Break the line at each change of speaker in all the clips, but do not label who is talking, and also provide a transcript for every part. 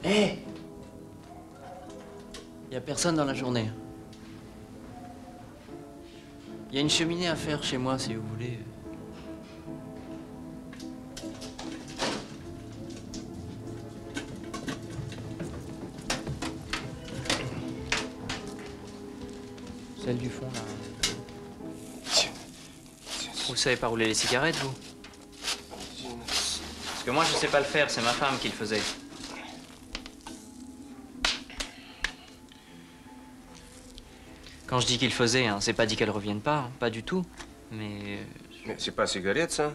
Hé! Y a personne dans la journée. Y a une cheminée à faire chez moi, si vous voulez. Celle du fond, là. Vous savez pas rouler les cigarettes, vous? Parce que moi, je sais pas le faire, c'est ma femme qui le faisait. Quand je dis qu'il faisait, hein, c'est pas dit qu'elle revienne pas, hein, pas du tout. Mais
c'est pas cigarette, ça?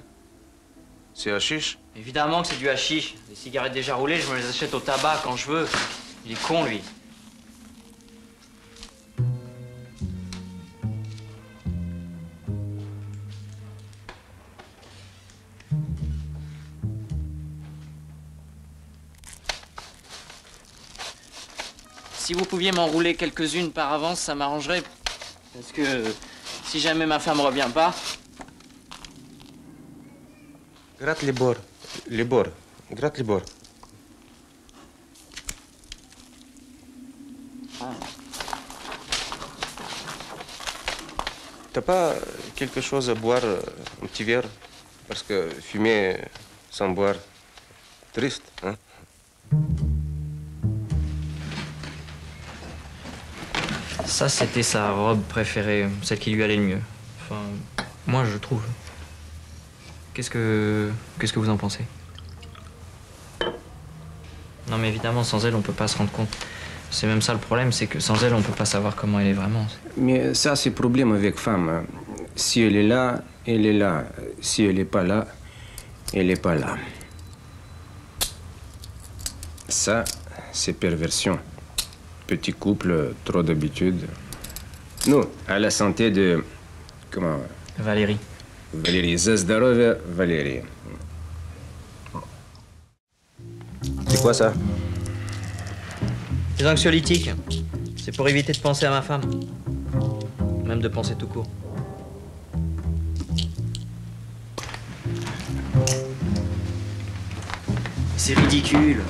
C'est hashish?
Évidemment que c'est du hashish. Les cigarettes déjà roulées, je me les achète au tabac quand je veux. Il est con, lui. Si vous pouviez m'enrouler quelques-unes par avance, ça m'arrangerait. Parce que si jamais ma femme revient pas...
Gratte les bords. Les bords. Gratte les bords.
Ah.
T'as pas quelque chose à boire, un petit verre? Parce que fumer sans boire, triste, hein?
Ça, c'était sa robe préférée, celle qui lui allait le mieux. Enfin, moi, je trouve. Qu'est-ce que vous en pensez? Non, mais évidemment, sans elle, on peut pas se rendre compte. C'est même ça le problème, c'est que sans elle, on peut pas savoir comment elle est vraiment.
Mais ça, c'est le problème avec femme. Si elle est là, elle est là. Si elle n'est pas là, elle n'est pas là. Ça, c'est perversion. Petit couple, trop d'habitude. Nous, à la santé de... Comment?
Valérie.
Valérie. За здоровье, Valérie.
C'est quoi ça?
Les anxiolytiques, c'est pour éviter de penser à ma femme. Même de penser tout court. C'est ridicule.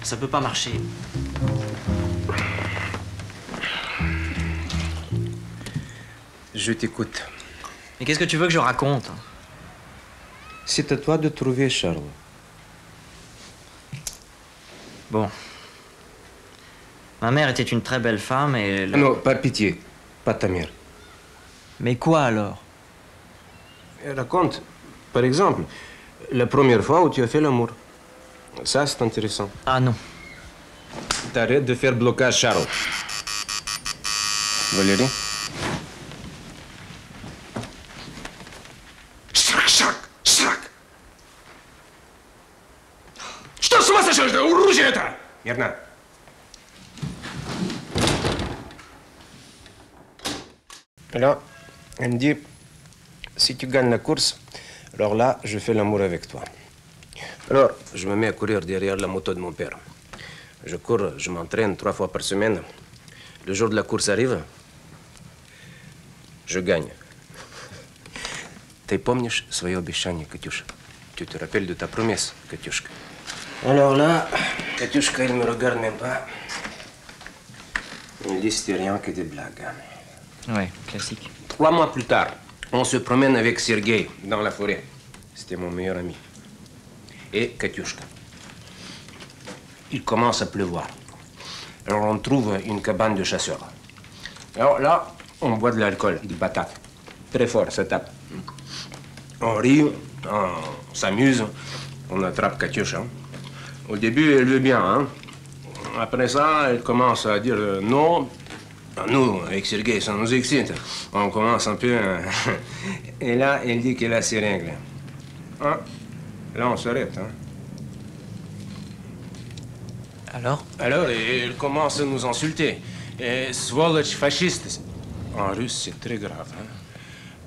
Ça peut pas marcher.
Je t'écoute.
Mais qu'est-ce que tu veux que je raconte?
C'est à toi de trouver Charles.
Bon. Ma mère était une très belle femme et...
Non, par pitié. Pas ta mère.
Mais quoi alors?
Raconte. Par exemple, la première fois où tu as fait l'amour. Ça, c'est intéressant.
Ah non.
T'arrêtes de faire blocage, Charles. Valérie?
Что с ума сошел? Оружие это!
Мирно. Alors, elle me dit, si tu gagnes la course, alors là, je fais l'amour avec toi. Alors, je me mets à courir derrière la moto de mon père. Je cours, je m'entraîne 3 fois par semaine. Le jour de la course arrive, je gagne. Ты помнишь свое обещание, Катюша? Tu te rappelles de ta promesse, Катюшка? Alors là, Катюшка, elle me regarde même pas. Elle dit c'était rien que des blagues.
Ouais, classique.
3 mois plus tard, on se promène avec Sergueï dans la forêt. C'était mon meilleur ami. Et Katiushka. Il commence à pleuvoir. Alors on trouve une cabane de chasseurs. Alors là, on boit de l'alcool, du batat. Très fort, ça tape. On rit, on s'amuse, on attrape Katiusha. Au début, elle veut bien, hein. Après ça, elle commence à dire non. Nous, avec Sergueï, ça nous excite. On commence un peu... Et là, elle dit qu'elle a ses règles. Hein? Là, on s'arrête. Hein?
Alors?
Alors, elle commence à nous insulter. Сволочь fasciste. En russe, c'est très grave. Hein?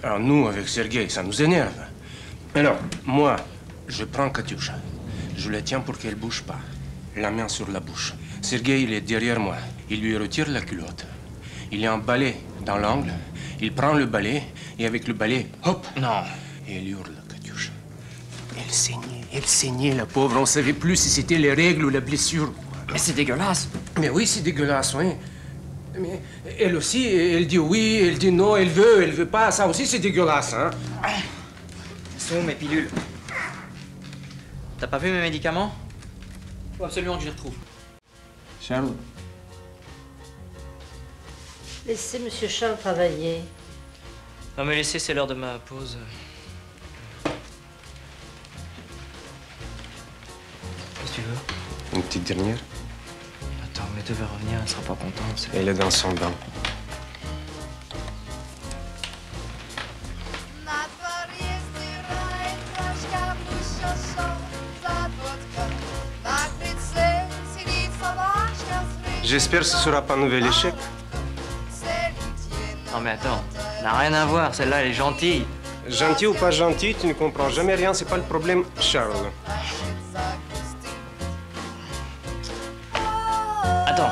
Alors, nous, avec Sergueï, ça nous énerve. Alors, moi, je prends Katiusha. Je la tiens pour qu'elle ne bouge pas. La main sur la bouche. Sergueï, il est derrière moi. Il lui retire la culotte. Il y a un balai dans l'angle. Il prend le balai et avec le balai, hop!
Non.
Et il hurle, Katiusha. Elle saignait, la pauvre. On savait plus si c'était les règles ou la blessure.
Mais c'est dégueulasse.
Mais oui, c'est dégueulasse, oui. Mais elle aussi, elle dit oui, elle dit non, elle veut pas. Ça aussi, c'est dégueulasse, hein.
Sont où mes pilules? T'as pas vu mes médicaments? Faut absolument que je les retrouve.
Charles.
Laissez Monsieur Charles travailler.
Non mais laissez, c'est l'heure de ma pause. Qu'est-ce que tu veux?
Une petite dernière?
Attends, mais devait revenir, elle sera pas contente.
Elle est dans son bain. J'espère que ce sera pas un nouvel échec.
Non mais attends, ça n'a rien à voir, celle-là elle est gentille.
Gentil ou pas gentil, tu ne comprends jamais rien, c'est pas le problème, Charles.
Attends,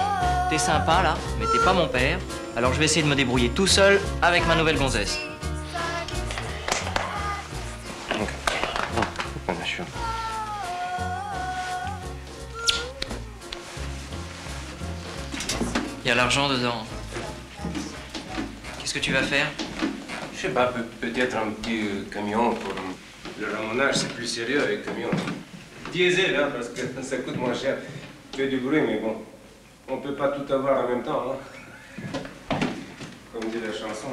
t'es sympa là, mais t'es pas mon père, alors je vais essayer de me débrouiller tout seul avec ma nouvelle gonzesse. Il y a l'argent dedans. Qu'est-ce que tu vas faire?
Je sais pas, peut-être un petit camion pour le ramonage, c'est plus sérieux avec camion. Diesel, hein, parce que ça coûte moins cher. Fait du bruit, mais bon, on peut pas tout avoir en même temps, hein. Comme dit la chanson.